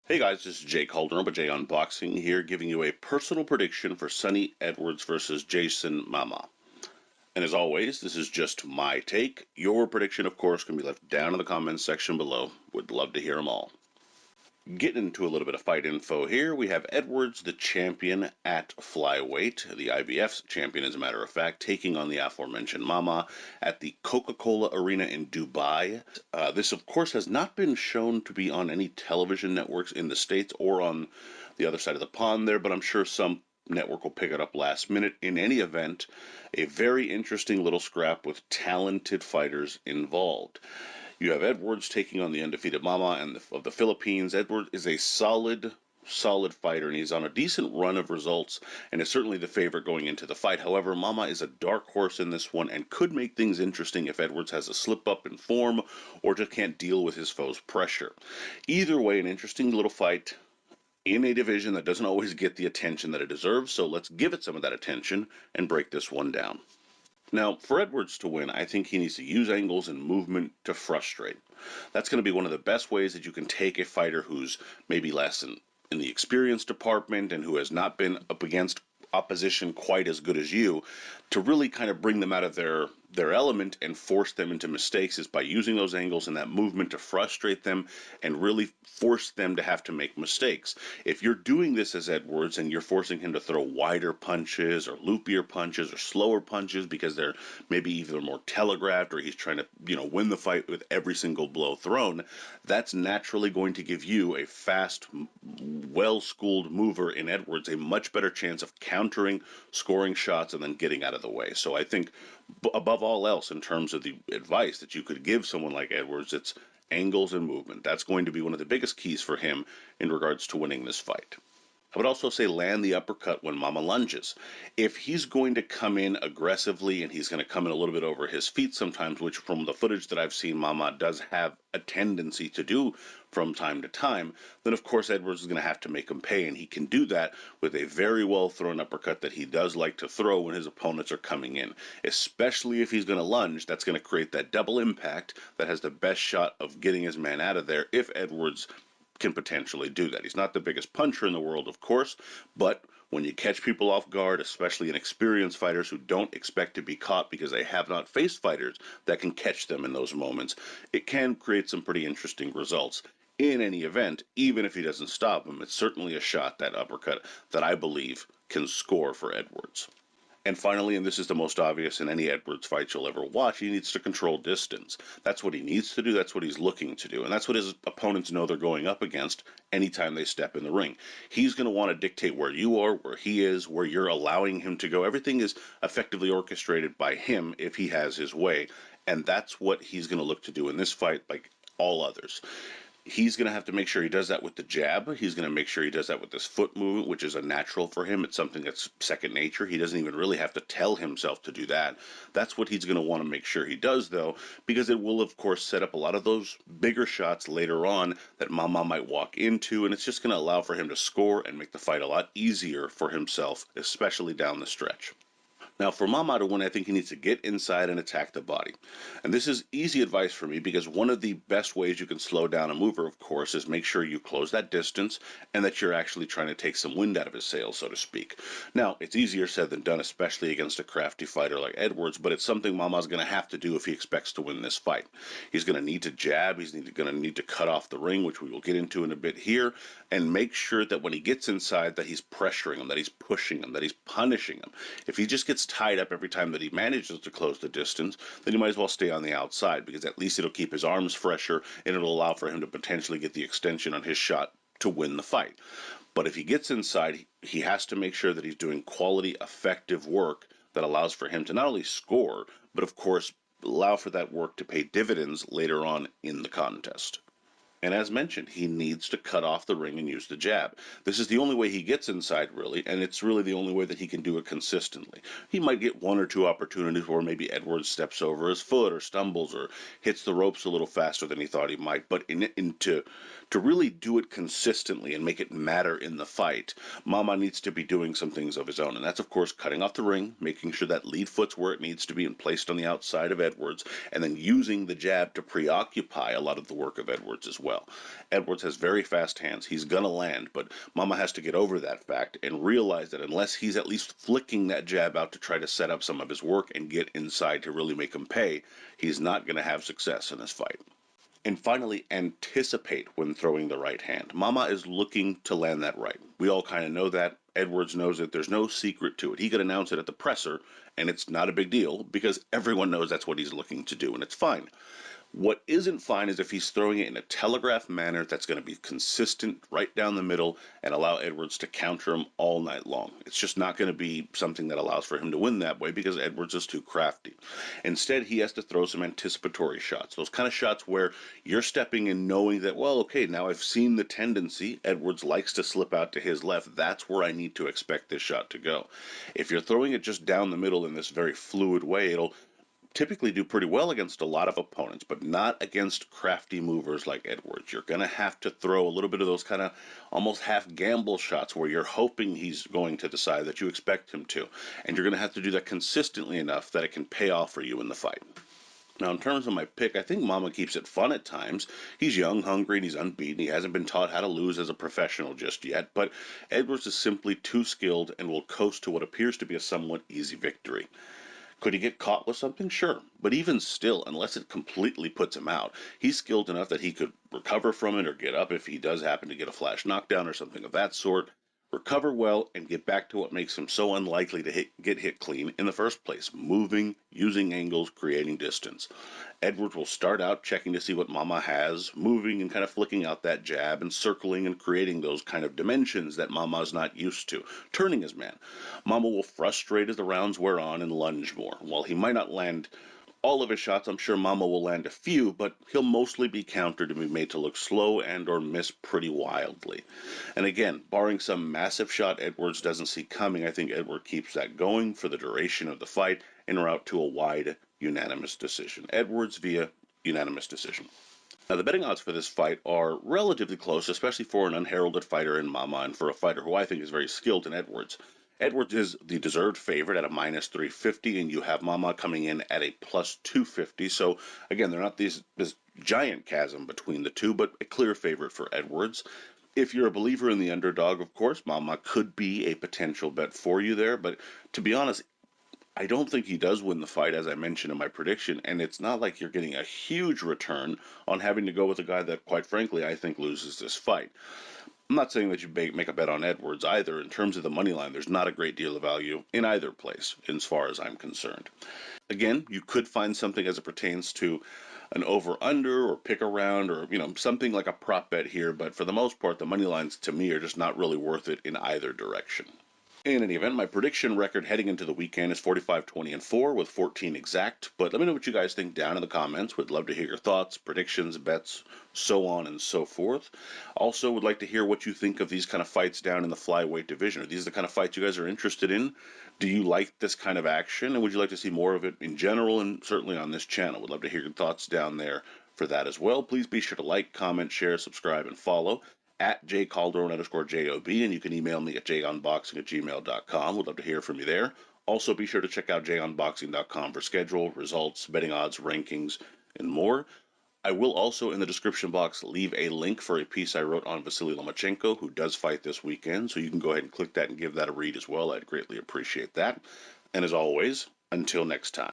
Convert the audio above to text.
Hey guys, this is Jay Calderon with Jay Unboxing here, giving you a personal prediction for Sonny Edwards versus Jayson Mama. And as always, this is just my take. Your prediction, of course, can be left down in the comments section below. Would love to hear them all. Getting into a little bit of fight info here, we have Edwards, the champion at Flyweight, the IBF's champion, as a matter of fact, taking on the aforementioned Mama at the Coca-Cola Arena in Dubai. This, of course, has not been shown to be on any television networks in the States or on the other side of the pond there, but I'm sure some network will pick it up last minute. In any event, a very interesting little scrap with talented fighters involved. You have Edwards taking on the undefeated Mama of the Philippines. Edwards is a solid fighter, and he's on a decent run of results and is certainly the favorite going into the fight. However, Mama is a dark horse in this one and could make things interesting if Edwards has a slip up in form or just can't deal with his foe's pressure. Either way, an interesting little fight in a division that doesn't always get the attention that it deserves, so let's give it some of that attention and break this one down. Now, for Edwards to win, I think he needs to use angles and movement to frustrate. That's going to be one of the best ways that you can take a fighter who's maybe less in the experience department and who has not been up against opposition quite as good as you, to really kind of bring them out of their element and force them into mistakes is by using those angles and that movement to frustrate them and really force them to have to make mistakes. If you're doing this as Edwards and you're forcing him to throw wider punches or loopier punches or slower punches because they're maybe either more telegraphed or he's trying to, win the fight with every single blow thrown, that's naturally going to give you a fast, well-schooled mover in Edwards a much better chance of countering, scoring shots, and then getting out of the way. So I think above all else, in terms of the advice that you could give someone like Edwards, it's angles and movement. That's going to be one of the biggest keys for him in regards to winning this fight. I would also say land the uppercut when Mama lunges. If he's going to come in aggressively and he's going to come in a little bit over his feet sometimes, which from the footage that I've seen Mama does have a tendency to do from time to time, then of course Edwards is going to have to make him pay, and he can do that with a very well thrown uppercut that he does like to throw when his opponents are coming in. Especially if he's going to lunge, that's going to create that double impact that has the best shot of getting his man out of there if Edwards can potentially do that. He's not the biggest puncher in the world, of course, but when you catch people off guard, especially inexperienced fighters who don't expect to be caught because they have not faced fighters that can catch them in those moments, it can create some pretty interesting results. In any event, even if he doesn't stop him, it's certainly a shot, that uppercut, that I believe can score for Edwards. And finally, and this is the most obvious in any Edwards fight you'll ever watch, he needs to control distance. That's what he needs to do, that's what he's looking to do, and that's what his opponents know they're going up against anytime they step in the ring. He's going to want to dictate where you are, where he is, where you're allowing him to go. Everything is effectively orchestrated by him if he has his way, and that's what he's going to look to do in this fight like all others. He's going to have to make sure he does that with the jab. He's going to make sure he does that with this foot movement, which is a natural for him. It's something that's second nature. He doesn't even really have to tell himself to do that. That's what he's going to want to make sure he does, though, because it will, of course, set up a lot of those bigger shots later on that Mama might walk into, and it's just going to allow for him to score and make the fight a lot easier for himself, especially down the stretch. Now, for Mama to win, I think he needs to get inside and attack the body. And this is easy advice for me because one of the best ways you can slow down a mover, of course, is make sure you close that distance and that you're actually trying to take some wind out of his sails, so to speak. Now, it's easier said than done, especially against a crafty fighter like Edwards, but it's something Mama's going to have to do if he expects to win this fight. He's going to need to jab, he's going to need to cut off the ring, which we will get into in a bit here, and make sure that when he gets inside that he's pressuring him, that he's pushing him, that he's punishing him. If he just gets tied up every time that he manages to close the distance, then he might as well stay on the outside because at least it'll keep his arms fresher and it'll allow for him to potentially get the extension on his shot to win the fight. But if he gets inside, he has to make sure that he's doing quality, effective work that allows for him to not only score, but of course allow for that work to pay dividends later on in the contest. And as mentioned, he needs to cut off the ring and use the jab. This is the only way he gets inside, really, and it's really the only way that he can do it consistently. He might get one or two opportunities where maybe Edwards steps over his foot or stumbles or hits the ropes a little faster than he thought he might, but to To really do it consistently and make it matter in the fight, Mama needs to be doing some things of his own. And that's, of course, cutting off the ring, making sure that lead foot's where it needs to be and placed on the outside of Edwards, and then using the jab to preoccupy a lot of the work of Edwards as well. Edwards has very fast hands. He's going to land, but Mama has to get over that fact and realize that unless he's at least flicking that jab out to try to set up some of his work and get inside to really make him pay, he's not going to have success in this fight. And finally, anticipate when throwing the right hand. Mama is looking to land that right. We all kind of know that. Edwards knows it. There's no secret to it. He could announce it at the presser, and it's not a big deal because everyone knows that's what he's looking to do, and it's fine. What isn't fine is if he's throwing it in a telegraphed manner that's going to be consistent right down the middle and allow Edwards to counter him all night long. It's just not going to be something that allows for him to win that way because Edwards is too crafty. Instead, he has to throw some anticipatory shots, those kind of shots where you're stepping in knowing that, well, okay, now I've seen the tendency. Edwards likes to slip out to his left. That's where I need to expect this shot to go. If you're throwing it just down the middle in this very fluid way, it'll typically do pretty well against a lot of opponents, but not against crafty movers like Edwards. You're going to have to throw a little bit of those kind of almost half gamble shots where you're hoping he's going to decide that you expect him to. And you're going to have to do that consistently enough that it can pay off for you in the fight. Now, in terms of my pick, I think Mama keeps it fun at times. He's young, hungry, and he's unbeaten. He hasn't been taught how to lose as a professional just yet, but Edwards is simply too skilled and will coast to what appears to be a somewhat easy victory. Could he get caught with something? Sure. But even still, unless it completely puts him out, he's skilled enough that he could recover from it or get up if he does happen to get a flash knockdown or something of that sort, recover well, and get back to what makes him so unlikely to get hit clean in the first place, moving, using angles, creating distance. Edwards will start out checking to see what Mama has, moving and kind of flicking out that jab and circling and creating those kind of dimensions that Mama's not used to, turning his man. Mama will frustrate as the rounds wear on and lunge more. While he might not land all of his shots, I'm sure Mama will land a few, but he'll mostly be countered and be made to look slow and or miss pretty wildly. And again, barring some massive shot Edwards doesn't see coming, I think Edward keeps that going for the duration of the fight en route to a wide unanimous decision. Edwards via unanimous decision. Now, the betting odds for this fight are relatively close, especially for an unheralded fighter in Mama and for a fighter who I think is very skilled in Edwards. Edwards is the deserved favorite at a minus 350, and you have Mama coming in at a plus 250. So, again, they're not this giant chasm between the two, but a clear favorite for Edwards. If you're a believer in the underdog, of course, Mama could be a potential bet for you there. But to be honest, I don't think he does win the fight, as I mentioned in my prediction, and it's not like you're getting a huge return on having to go with a guy that, quite frankly, I think loses this fight. I'm not saying that you make a bet on Edwards either. In terms of the money line, there's not a great deal of value in either place, as far as I'm concerned. Again, you could find something as it pertains to an over-under or pick around or, something like a prop bet here, but for the most part, the money lines to me are just not really worth it in either direction. In any event, my prediction record heading into the weekend is 45-20-4 with 14 exact. But let me know what you guys think down in the comments. Would love to hear your thoughts, predictions, bets, so on and so forth. Also, would like to hear what you think of these kind of fights down in the flyweight division. Are these the kind of fights you guys are interested in? Do you like this kind of action? And would you like to see more of it in general and certainly on this channel? Would love to hear your thoughts down there for that as well. Please be sure to like, comment, share, subscribe, and follow at jcalderon_job, and you can email me at junboxing@gmail.com. Would love to hear from you there. Also, be sure to check out junboxing.com for schedule, results, betting odds, rankings, and more. I will also, in the description box, leave a link for a piece I wrote on Vasily Lomachenko, who does fight this weekend, so you can go ahead and click that and give that a read as well. I'd greatly appreciate that. And as always, until next time.